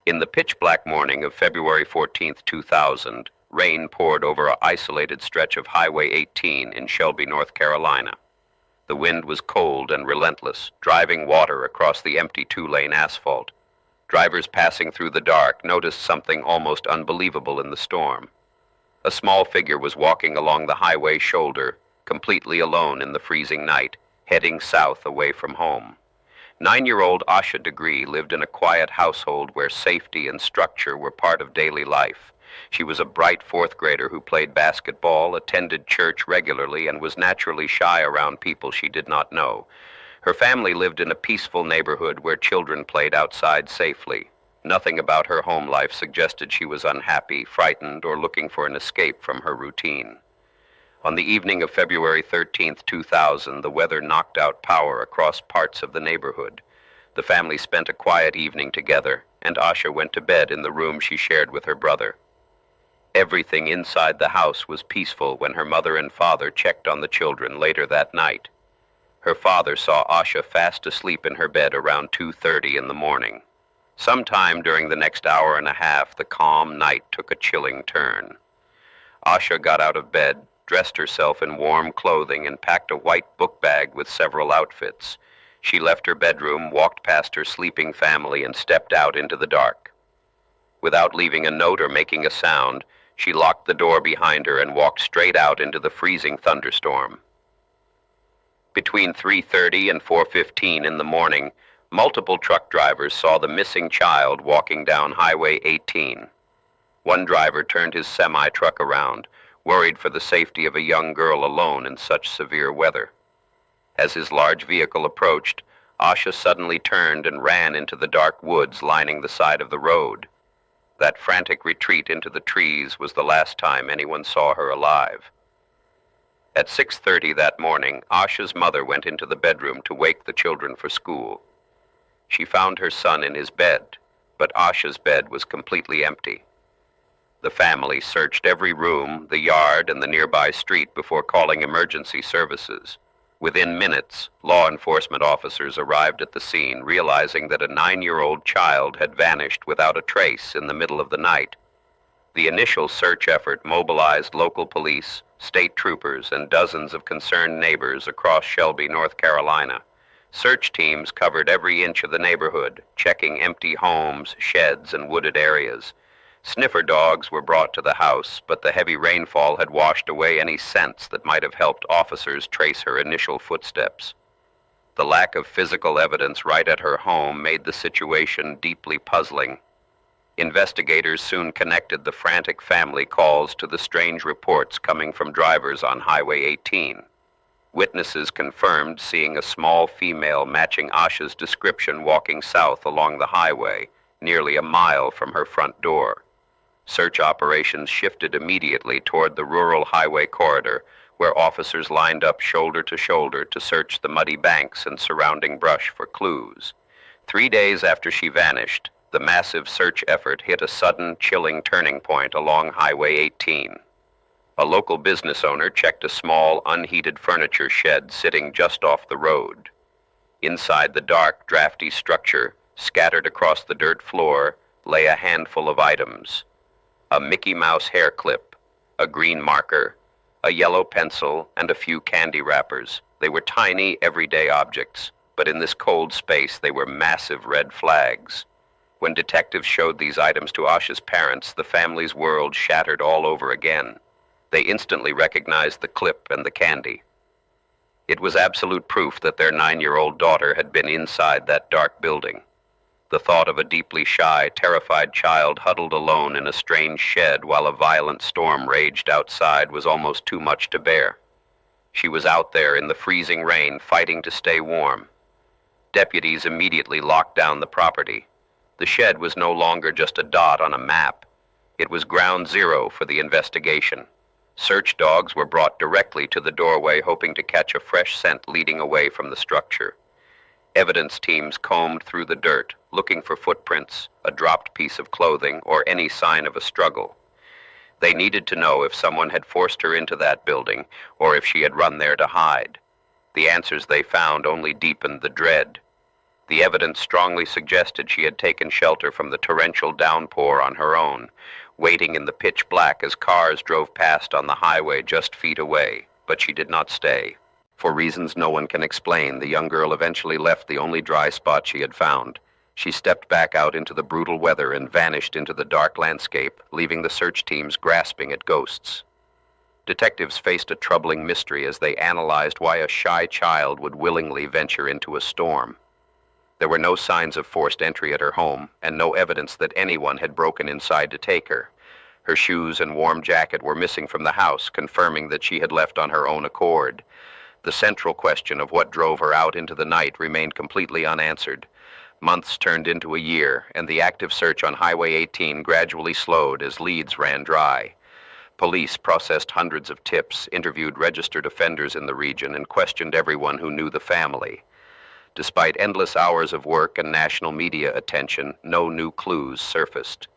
In the pitch-black morning of February 14th, 2000, rain poured over an isolated stretch of Highway 18 in Shelby, North Carolina. The wind was cold and relentless, driving water across the empty two-lane asphalt. Drivers passing through the dark noticed something almost unbelievable in the storm. A small figure was walking along the highway shoulder, completely alone in the freezing night, heading south away from home. 9-year-old Asha Degree lived in a quiet household where safety and structure were part of daily life. She was a bright fourth grader who played basketball, attended church regularly, and was naturally shy around people she did not know. Her family lived in a peaceful neighborhood where children played outside safely. Nothing about her home life suggested she was unhappy, frightened, or looking for an escape from her routine. On the evening of February 13th, 2000, the weather knocked out power across parts of the neighborhood. The family spent a quiet evening together, and Asha went to bed in the room she shared with her brother. Everything inside the house was peaceful when her mother and father checked on the children later that night. Her father saw Asha fast asleep in her bed around 2:30 in the morning. Sometime during the next hour and a half, the calm night took a chilling turn. Asha got out of bed, dressed herself in warm clothing, and packed a white book bag with several outfits. She left her bedroom, walked past her sleeping family, and stepped out into the dark. Without leaving a note or making a sound, she locked the door behind her and walked straight out into the freezing thunderstorm. Between 3:30 and 4:15 in the morning, multiple truck drivers saw the missing child walking down Highway 18. One driver turned his semi-truck around, worried for the safety of a young girl alone in such severe weather. As his large vehicle approached, Asha suddenly turned and ran into the dark woods lining the side of the road. That frantic retreat into the trees was the last time anyone saw her alive. At 6:30 that morning, Asha's mother went into the bedroom to wake the children for school. She found her son in his bed, but Asha's bed was completely empty. The family searched every room, the yard, and the nearby street before calling emergency services. Within minutes, law enforcement officers arrived at the scene, realizing that a 9-year-old child had vanished without a trace in the middle of the night. The initial search effort mobilized local police, state troopers, and dozens of concerned neighbors across Shelby, North Carolina. Search teams covered every inch of the neighborhood, checking empty homes, sheds, and wooded areas. Sniffer dogs were brought to the house, but the heavy rainfall had washed away any scents that might have helped officers trace her initial footsteps. The lack of physical evidence right at her home made the situation deeply puzzling. Investigators soon connected the frantic family calls to the strange reports coming from drivers on Highway 18. Witnesses confirmed seeing a small female matching Asha's description walking south along the highway, nearly a mile from her front door. Search operations shifted immediately toward the rural highway corridor, where officers lined up shoulder to shoulder to search the muddy banks and surrounding brush for clues. 3 days after she vanished, the massive search effort hit a sudden, chilling turning point along Highway 18. A local business owner checked a small, unheated furniture shed sitting just off the road. Inside the dark, drafty structure, scattered across the dirt floor, lay a handful of items. A Mickey Mouse hair clip, a green marker, a yellow pencil, and a few candy wrappers. They were tiny, everyday objects, but in this cold space they were massive red flags. When detectives showed these items to Asha's parents, the family's world shattered all over again. They instantly recognized the clip and the candy. It was absolute proof that their 9-year-old daughter had been inside that dark building. The thought of a deeply shy, terrified child huddled alone in a strange shed while a violent storm raged outside was almost too much to bear. She was out there in the freezing rain, fighting to stay warm. Deputies immediately locked down the property. The shed was no longer just a dot on a map. It was ground zero for the investigation. Search dogs were brought directly to the doorway, hoping to catch a fresh scent leading away from the structure. Evidence teams combed through the dirt, looking for footprints, a dropped piece of clothing, or any sign of a struggle. They needed to know if someone had forced her into that building, or if she had run there to hide. The answers they found only deepened the dread. The evidence strongly suggested she had taken shelter from the torrential downpour on her own, waiting in the pitch black as cars drove past on the highway just feet away, but she did not stay. For reasons no one can explain, the young girl eventually left the only dry spot she had found. She stepped back out into the brutal weather and vanished into the dark landscape, leaving the search teams grasping at ghosts. Detectives faced a troubling mystery as they analyzed why a shy child would willingly venture into a storm. There were no signs of forced entry at her home, and no evidence that anyone had broken inside to take her. Her shoes and warm jacket were missing from the house, confirming that she had left on her own accord. The central question of what drove her out into the night remained completely unanswered. Months turned into a year, and the active search on Highway 18 gradually slowed as leads ran dry. Police processed hundreds of tips, interviewed registered offenders in the region, and questioned everyone who knew the family. Despite endless hours of work and national media attention, no new clues surfaced.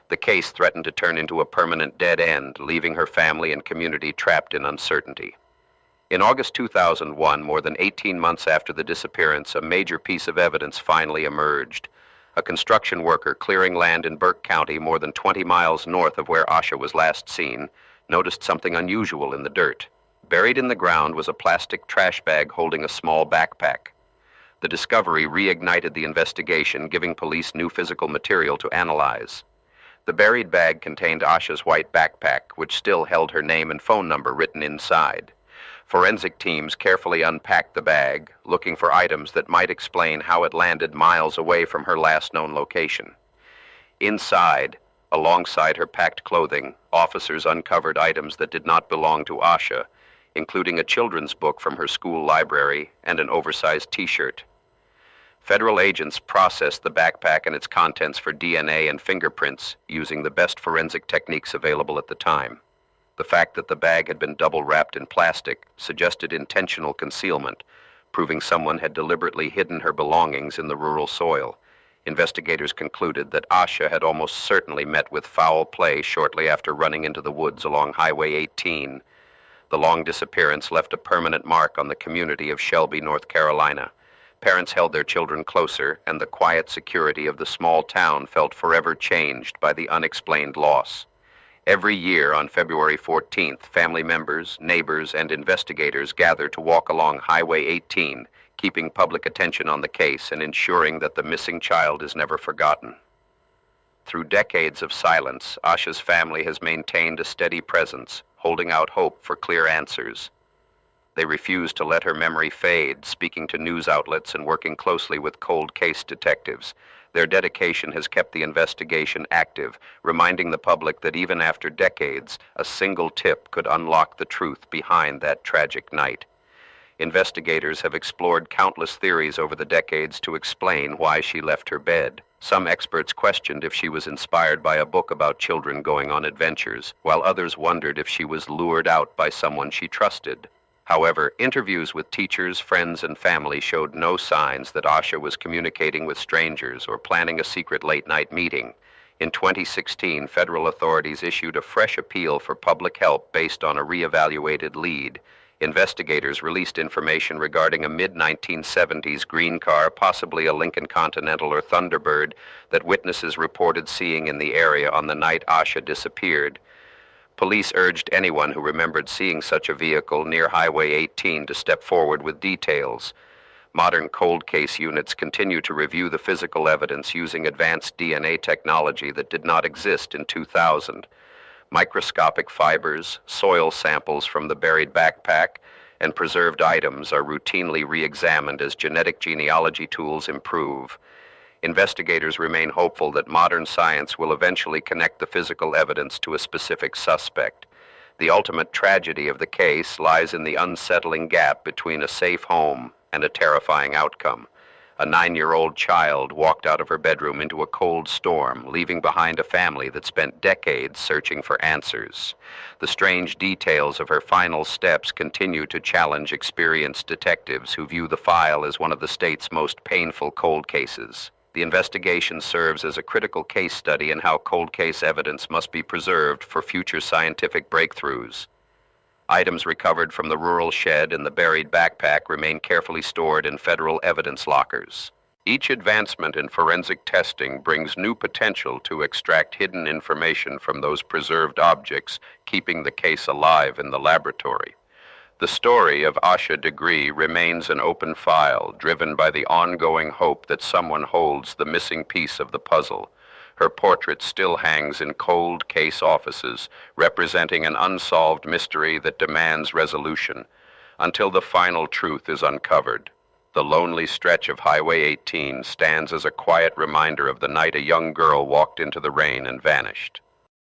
The case threatened to turn into a permanent dead end, leaving her family and community trapped in uncertainty. In August 2001, more than 18 months after the disappearance, a major piece of evidence finally emerged. A construction worker clearing land in Burke County, more than 20 miles north of where Asha was last seen, noticed something unusual in the dirt. Buried in the ground was a plastic trash bag holding a small backpack. The discovery reignited the investigation, giving police new physical material to analyze. The buried bag contained Asha's white backpack, which still held her name and phone number written inside. Forensic teams carefully unpacked the bag, looking for items that might explain how it landed miles away from her last known location. Inside, alongside her packed clothing, officers uncovered items that did not belong to Asha, including a children's book from her school library and an oversized T-shirt. Federal agents processed the backpack and its contents for DNA and fingerprints using the best forensic techniques available at the time. The fact that the bag had been double wrapped in plastic suggested intentional concealment, proving someone had deliberately hidden her belongings in the rural soil. Investigators concluded that Asha had almost certainly met with foul play shortly after running into the woods along Highway 18. The long disappearance left a permanent mark on the community of Shelby, North Carolina. Parents held their children closer, and the quiet security of the small town felt forever changed by the unexplained loss. Every year on February 14th, family members, neighbors, and investigators gather to walk along Highway 18, keeping public attention on the case and ensuring that the missing child is never forgotten. Through decades of silence, Asha's family has maintained a steady presence, holding out hope for clear answers. They refuse to let her memory fade, speaking to news outlets and working closely with cold case detectives. Their dedication has kept the investigation active, reminding the public that even after decades, a single tip could unlock the truth behind that tragic night. Investigators have explored countless theories over the decades to explain why she left her bed. Some experts questioned if she was inspired by a book about children going on adventures, while others wondered if she was lured out by someone she trusted. However, interviews with teachers, friends, and family showed no signs that Asha was communicating with strangers or planning a secret late-night meeting. In 2016, federal authorities issued a fresh appeal for public help based on a reevaluated lead. Investigators released information regarding a mid-1970s green car, possibly a Lincoln Continental or Thunderbird, that witnesses reported seeing in the area on the night Asha disappeared. Police urged anyone who remembered seeing such a vehicle near Highway 18 to step forward with details. Modern cold case units continue to review the physical evidence using advanced DNA technology that did not exist in 2000. Microscopic fibers, soil samples from the buried backpack, and preserved items are routinely re-examined as genetic genealogy tools improve. Investigators remain hopeful that modern science will eventually connect the physical evidence to a specific suspect. The ultimate tragedy of the case lies in the unsettling gap between a safe home and a terrifying outcome. A 9-year-old child walked out of her bedroom into a cold storm, leaving behind a family that spent decades searching for answers. The strange details of her final steps continue to challenge experienced detectives who view the file as one of the state's most painful cold cases. The investigation serves as a critical case study in how cold case evidence must be preserved for future scientific breakthroughs. Items recovered from the rural shed and the buried backpack remain carefully stored in federal evidence lockers. Each advancement in forensic testing brings new potential to extract hidden information from those preserved objects, keeping the case alive in the laboratory. The story of Asha Degree remains an open file, driven by the ongoing hope that someone holds the missing piece of the puzzle. Her portrait still hangs in cold case offices, representing an unsolved mystery that demands resolution, until the final truth is uncovered. The lonely stretch of Highway 18 stands as a quiet reminder of the night a young girl walked into the rain and vanished.